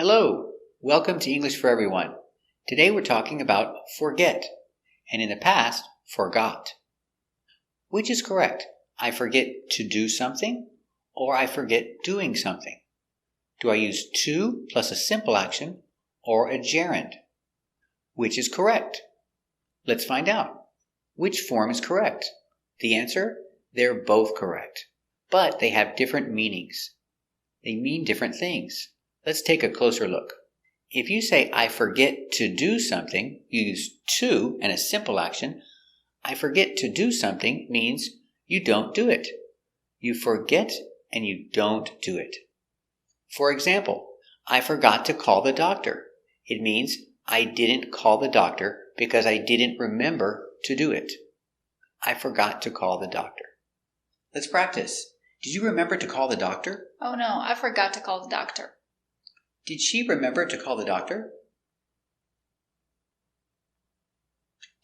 Hello, welcome to English for Everyone. Today we're talking about forget, and in the past, forgot. Which is correct? I forget to do something, or I forget doing something? Do I use to plus a simple action, or a gerund? Which is correct? Let's find out. Which form is correct? The answer? They're both correct, but they have different meanings. They mean different things. Let's take a closer look. If you say, I forget to do something, you use to and a simple action. I forget to do something means you don't do it. You forget and you don't do it. For example, I forgot to call the doctor. It means I didn't call the doctor because I didn't remember to do it. I forgot to call the doctor. Let's practice. Did you remember to call the doctor? Oh no, I forgot to call the doctor. Did she remember to call the doctor?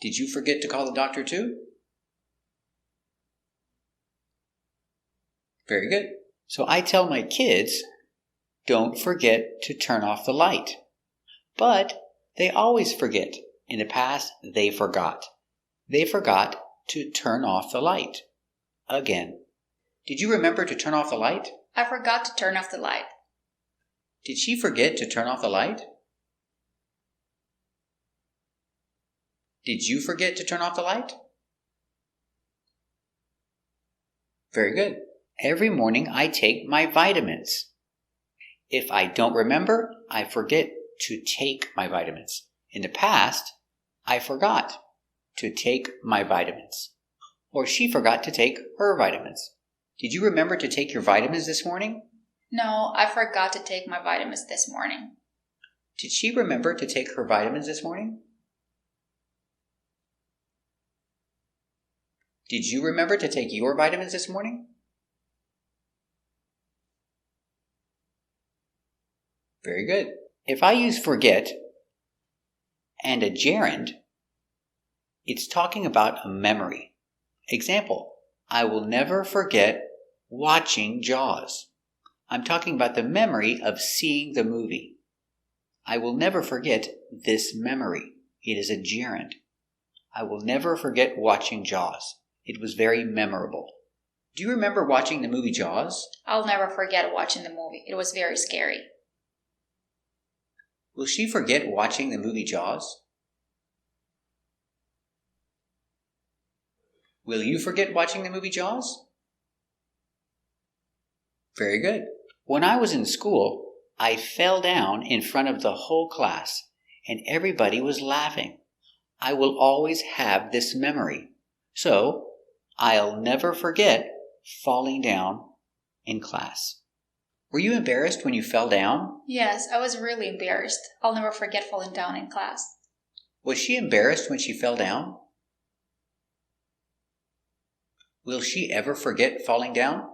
Did you forget to call the doctor too? Very good. So I tell my kids, don't forget to turn off the light. But they always forget. In the past, they forgot. They forgot to turn off the light. Again. Did you remember to turn off the light? I forgot to turn off the light. Did she forget to turn off the light? Did you forget to turn off the light? Very good. Every morning I take my vitamins. If I don't remember, I forget to take my vitamins. In the past, I forgot to take my vitamins. Or she forgot to take her vitamins. Did you remember to take your vitamins this morning? No, I forgot to take my vitamins this morning. Did she remember to take her vitamins this morning? Did you remember to take your vitamins this morning? Very good. If I use forget and a gerund, it's talking about a memory. Example, I will never forget watching Jaws. I'm talking about the memory of seeing the movie. I will never forget this memory. It is a gerund. I will never forget watching Jaws. It was very memorable. Do you remember watching the movie Jaws? I'll never forget watching the movie. It was very scary. Will she forget watching the movie Jaws? Will you forget watching the movie Jaws? Very good. When I was in school, I fell down in front of the whole class, and everybody was laughing. I will always have this memory. So, I'll never forget falling down in class. Were you embarrassed when you fell down? Yes, I was really embarrassed. I'll never forget falling down in class. Was she embarrassed when she fell down? Will she ever forget falling down?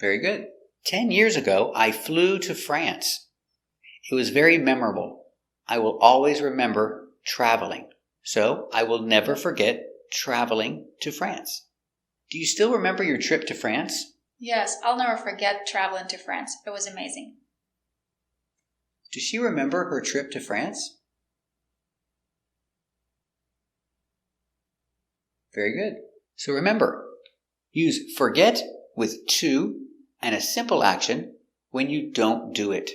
Very good. 10 years ago, I flew to France. It was very memorable. I will always remember traveling. So I will never forget traveling to France. Do you still remember your trip to France? Yes, I'll never forget traveling to France. It was amazing. Does she remember her trip to France? Very good. So remember, use forget with to and a simple action when you don't do it.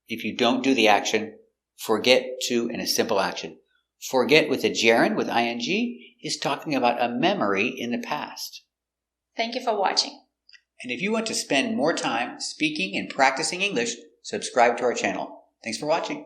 If you don't do the action, forget to and a simple action. Forget with a gerund with ing is talking about a memory in the past. Thank you for watching. And if you want to spend more time speaking and practicing English, subscribe to our channel. Thanks for watching.